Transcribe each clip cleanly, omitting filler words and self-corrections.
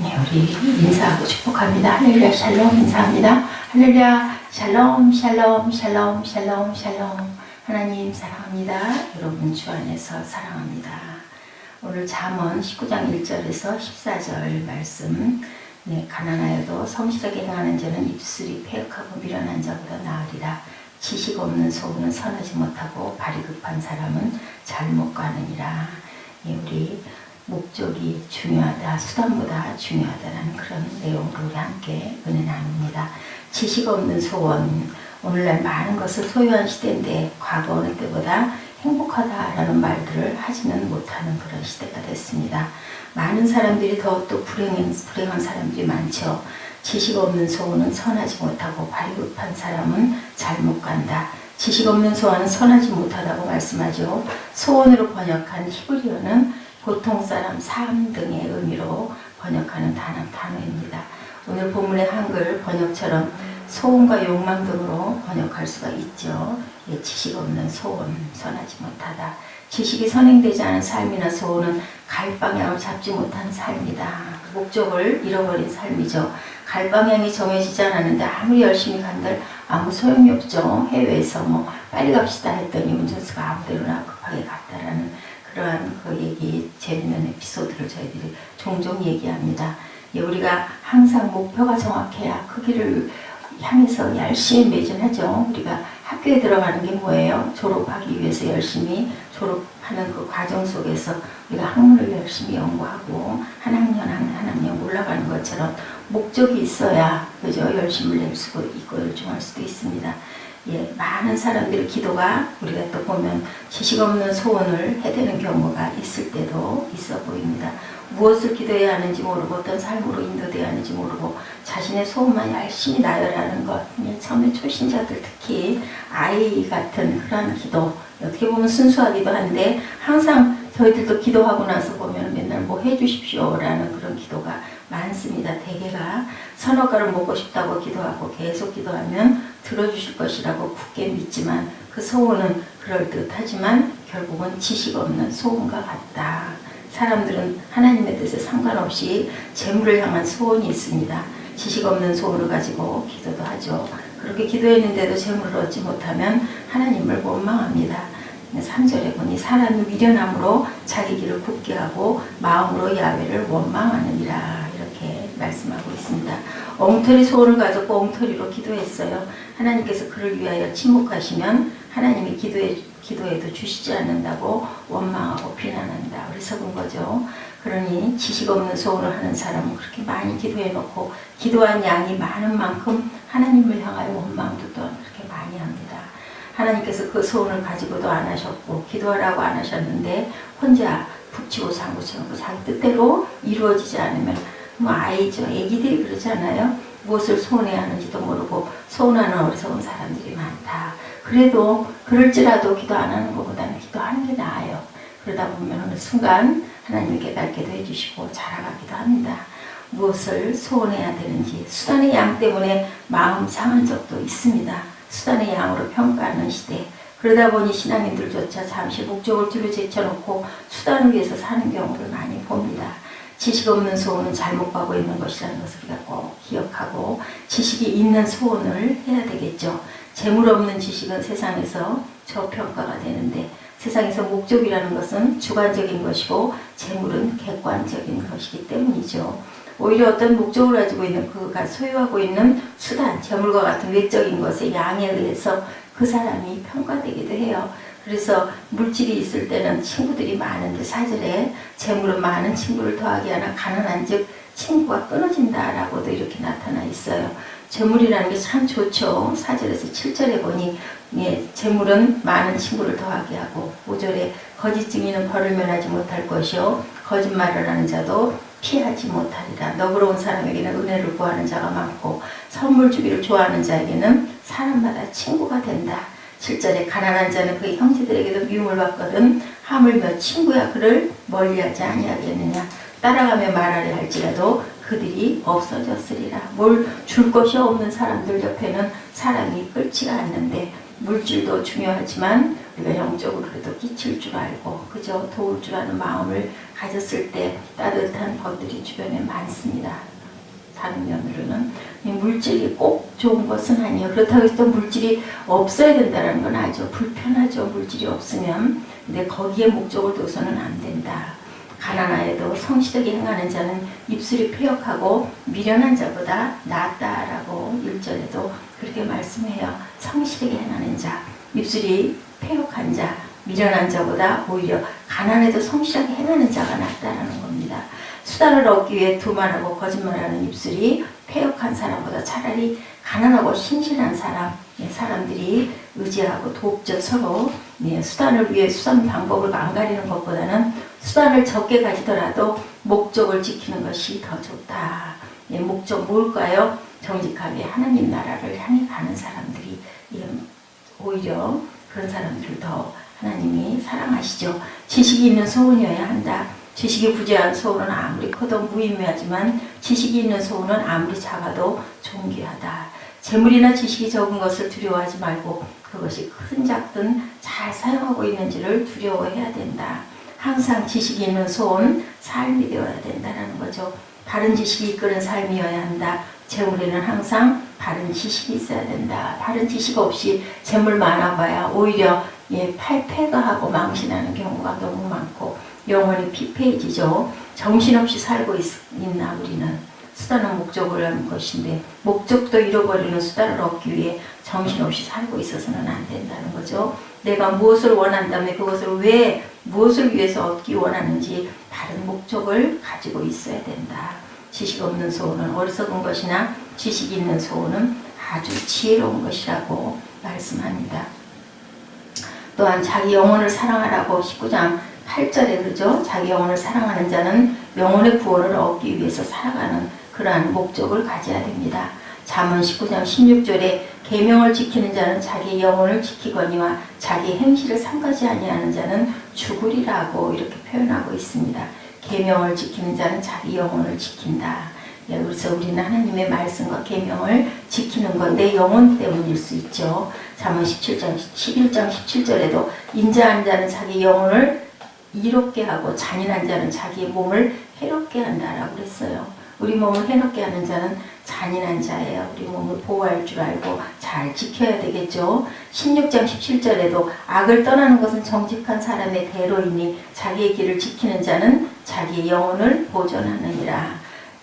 네, 우리 인사하고 축복합니다. 할렐루야 샬롬 인사합니다. 할렐루야 샬롬 샬롬 샬롬 샬롬 샬롬. 하나님 사랑합니다. 여러분 주 안에서 사랑합니다. 오늘 잠언 19장 1절에서 14절 말씀. 네, 가난하여도 성실하게 행하는 자는 입술이 패역하고 미련한 자보다 나으리라. 지식 없는 소문은 선하지 못하고 발이 급한 사람은 잘못 가느니라. 예, 우리 목적이 중요하다, 수단보다 중요하다라는 그런 내용으로 우리 함께 은혜 나눕니다. 지식 없는 소원, 오늘날 많은 것을 소유한 시대인데 과거 어느 때보다 행복하다라는 말들을 하지는 못하는 그런 시대가 됐습니다. 많은 사람들이 더욱더 불행한 사람들이 많죠. 지식 없는 소원은 선하지 못하고 발이 급한 사람은 잘못 간다. 지식 없는 소원은 선하지 못하다고 말씀하죠. 소원으로 번역한 히브리어는 보통 사람, 삶 등의 의미로 번역하는 단어입니다. 오늘 본문의 한글 번역처럼 소원과 욕망 등으로 번역할 수가 있죠. 예, 지식 없는 소원, 선하지 못하다. 지식이 선행되지 않은 삶이나 소원은 갈 방향을 잡지 못한 삶이다. 목적을 잃어버린 삶이죠. 갈 방향이 정해지지 않았는데 아무리 열심히 간들 아무 소용이 없죠. 해외에서 빨리 갑시다 했더니 운전수가 아무데나 급하게 갔다라는 그러한 그 얘기, 재밌는 에피소드를 저희들이 종종 얘기합니다. 예, 우리가 항상 목표가 정확해야 그 길을 향해서 열심히 매진하죠. 우리가 학교에 들어가는 게 뭐예요? 졸업하기 위해서 열심히 졸업하는 그 과정 속에서 우리가 학문을 열심히 연구하고 한 학년 한 학년 올라가는 것처럼 목적이 있어야 그죠? 열심을 낼 수도 있고 열중할 수도 있습니다. 예, 많은 사람들의 기도가 우리가 또 보면 지식 없는 소원을 해대는 경우가 있을 때도 있어 보입니다. 무엇을 기도해야 하는지 모르고 어떤 삶으로 인도돼야 하는지 모르고 자신의 소원만 열심히 나열하는 것. 처음에 초신자들 특히 아이 같은 그런 기도 어떻게 보면 순수하기도 한데 항상 저희들도 기도하고 나서 보면 맨날 뭐 해주십시오 라는 그런 기도가 많습니다. 대개가 선악과를 먹고 싶다고 기도하고 계속 기도하면 들어주실 것이라고 굳게 믿지만 그 소원은 그럴듯하지만 결국은 지식 없는 소원과 같다. 사람들은 하나님의 뜻에 상관없이 재물을 향한 소원이 있습니다. 지식 없는 소원을 가지고 기도도 하죠. 그렇게 기도했는데도 재물을 얻지 못하면 하나님을 원망합니다. 3절에 보니 사람이 미련함으로 자기 길을 굳게 하고 마음으로 야훼를 원망하느니라 이렇게 말씀하고 있습니다. 엉터리 소원을 가지고 엉터리로 기도했어요. 하나님께서 그를 위하여 침묵하시면 하나님이 기도해도 주시지 않는다고 원망하고 비난한다. 어리석은 거죠. 그러니 지식 없는 소원을 하는 사람은 그렇게 많이 기도해놓고 기도한 양이 많은 만큼 하나님을 향하여 원망도 또한 그렇게 많이 합니다. 하나님께서 그 소원을 가지고도 안 하셨고 기도하라고 안 하셨는데 혼자 북치고 장구치고 자기 뜻대로 이루어지지 않으면 아이죠. 애기들이 그러잖아요. 무엇을 소원해야 하는지도 모르고 소원하는 어리석은 사람들이 많다. 그래도 그럴지라도 기도 안 하는 것보다는 기도하는 게 나아요. 그러다 보면 어느 순간 하나님이 깨닫게도 해주시고 자라가기도 합니다. 무엇을 소원해야 되는지 수단의 양 때문에 마음 상한 적도 있습니다. 수단의 양으로 평가하는 시대. 그러다 보니 신앙인들조차 잠시 목적을 뒤로 제쳐놓고 수단을 위해서 사는 경우를 많이 봅니다. 지식 없는 소원은 잘못 가고 있는 것이라는 것을 우리가 꼭 기억하고 지식이 있는 소원을 해야 되겠죠. 재물 없는 지식은 세상에서 저평가가 되는데 세상에서 목적이라는 것은 주관적인 것이고 재물은 객관적인 것이기 때문이죠. 오히려 어떤 목적을 가지고 있는 그가 소유하고 있는 수단, 재물과 같은 외적인 것의 양에 의해서 그 사람이 평가되기도 해요. 그래서 물질이 있을 때는 친구들이 많은데 4절에 재물은 많은 친구를 더하기 하나 가난한 즉 친구가 끊어진다라고도 이렇게 나타나 있어요. 재물이라는 게 참 좋죠. 4절에서 7절에 보니 재물은 많은 친구를 더하게 하고 5절에 거짓 증인은 벌을 면하지 못할 것이요 거짓말을 하는 자도 피하지 못하리라. 너그러운 사람에게는 은혜를 구하는 자가 많고 선물 주기를 좋아하는 자에게는 사람마다 친구가 된다. 7절에 가난한 자는 그의 형제들에게도 미움을 받거든 하물며 친구야 그를 멀리하지 아니하겠느냐. 따라가며 말하려 할지라도 그들이 없어졌으리라. 뭘 줄 것이 없는 사람들 옆에는 사람이 끌지가 않는데 물질도 중요하지만 우리가 영적으로 그래도 끼칠 줄 알고 그저 도울 줄 아는 마음을 가졌을 때 따뜻한 것들이 주변에 많습니다. 다른 면으로는 물질이 꼭 좋은 것은 아니에요. 그렇다고 해서 또 물질이 없어야 된다는 건 아주 불편하죠. 물질이 없으면. 근데 거기에 목적을 둬서는 안 된다. 가난하여도 성실하게 행하는 자는 입술이 패역하고 미련한 자보다 낫다라고 1절에도 그렇게 말씀해요. 성실하게 행하는 자, 입술이 패역한 자, 미련한 자보다 오히려 가난해도 성실하게 행하는 자가 낫다라는 겁니다. 수단을 얻기 위해 두말하고 거짓말하는 입술이 패역한 사람보다 차라리 가난하고 신실한 사람들이 의지하고 돕죠. 서로 수단을 위해 수단 방법을 안 가리는 것보다는 수단을 적게 가지더라도 목적을 지키는 것이 더 좋다. 목적 뭘까요? 정직하게 하나님 나라를 향해 가는 사람들이 오히려 그런 사람들을 더 하나님이 사랑하시죠. 지식이 있는 소원이어야 한다. 지식이 부재한 소원은 아무리 커도 무의미하지만 지식이 있는 소원은 아무리 작아도 존귀하다. 재물이나 지식이 적은 것을 두려워하지 말고 그것이 크든 작든 잘 사용하고 있는지를 두려워해야 된다. 항상 지식이 있는 소원, 삶이 되어야 된다는 거죠. 바른 지식이 이끄는 삶이어야 한다. 재물에는 항상 바른 지식이 있어야 된다. 바른 지식 없이 재물 많아봐야 오히려 패가하고 망신하는 경우가 너무 많고 영혼이 피폐해지죠. 정신없이 살고 있나 우리는. 수단은 목적을 하는 것인데 목적도 잃어버리는 수단을 얻기 위해 정신없이 살고 있어서는 안 된다는 거죠. 내가 무엇을 원한다면 그것을 왜 무엇을 위해서 얻기 원하는지 다른 목적을 가지고 있어야 된다. 지식 없는 소원은 어리석은 것이나 지식이 있는 소원은 아주 지혜로운 것이라고 말씀합니다. 또한 자기 영혼을 사랑하라고 19장 8절에 그러죠. 자기 영혼을 사랑하는 자는 영혼의 구원을 얻기 위해서 살아가는 그러한 목적을 가져야 됩니다. 잠언 19장 16절에 계명을 지키는 자는 자기 영혼을 지키거니와 자기 행실을 삼가지 아니하는 자는 죽으리라고 이렇게 표현하고 있습니다. 계명을 지키는 자는 자기 영혼을 지킨다. 그래서 우리는 하나님의 말씀과 계명을 지키는 건 내 영혼 때문일 수 있죠. 잠언 11장 17절에도 인자한 자는 자기 영혼을 이롭게 하고 잔인한 자는 자기의 몸을 해롭게 한다라고 그랬어요. 우리 몸을 해롭게 하는 자는 잔인한 자예요. 우리 몸을 보호할 줄 알고 잘 지켜야 되겠죠. 16장 17절에도 악을 떠나는 것은 정직한 사람의 대로이니 자기의 길을 지키는 자는 자기의 영혼을 보존하느니라.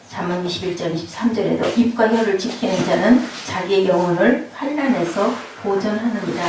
잠언 21장 23절에도 입과 혀를 지키는 자는 자기의 영혼을 환난에서 보존하느니라.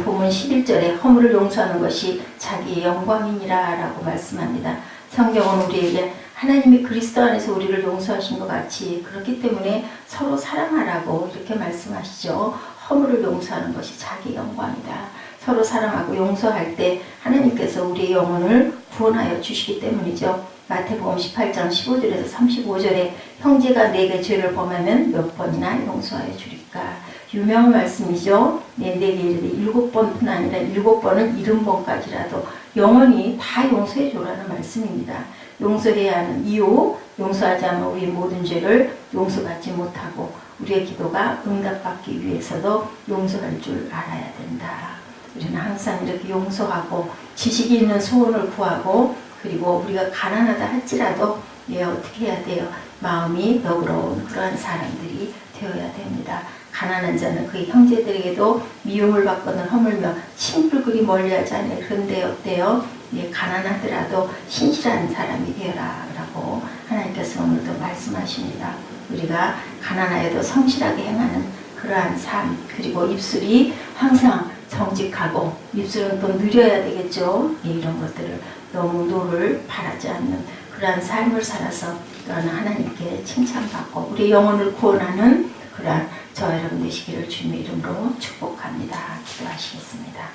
본문 11절에 허물을 용서하는 것이 자기의 영광이니라 라고 말씀합니다. 성경은 우리에게 하나님이 그리스도 안에서 우리를 용서하신 것 같이 그렇기 때문에 서로 사랑하라고 이렇게 말씀하시죠. 허물을 용서하는 것이 자기 영광이다. 서로 사랑하고 용서할 때 하나님께서 우리의 영혼을 구원하여 주시기 때문이죠. 마태복음 18장 15절에서 35절에 형제가 내게 죄를 범하면 몇 번이나 용서하여 주리까. 유명한 말씀이죠. 내게 이르되 7번뿐 아니라 7번은 70번까지라도 영원히 다 용서해 주라는 말씀입니다. 용서해야 하는 이유, 용서하지 않으면 우리 모든 죄를 용서받지 못하고 우리의 기도가 응답받기 위해서도 용서할 줄 알아야 된다. 우리는 항상 이렇게 용서하고 지식이 있는 소원을 구하고 그리고 우리가 가난하다 할지라도 어떻게 해야 돼요? 마음이 너그러운 그러한 사람들이 되어야 됩니다. 가난한 자는 그의 형제들에게도 미움을 받거든 허물며 심불그리 멀리하지 않아요. 그런데 어때요? 가난하더라도 신실한 사람이 되어라 라고 하나님께서 오늘도 말씀하십니다. 우리가 가난하여도 성실하게 행하는 그러한 삶, 그리고 입술이 항상 정직하고 입술은 또 느려야 되겠죠. 이런 것들을 너무 노를 바라지 않는 그러한 삶을 살아서 또한 하나님께 칭찬받고 우리 영혼을 구원하는 그러한 저와 여러분 되시기를 주님의 이름으로 축복합니다. 기도하시겠습니다.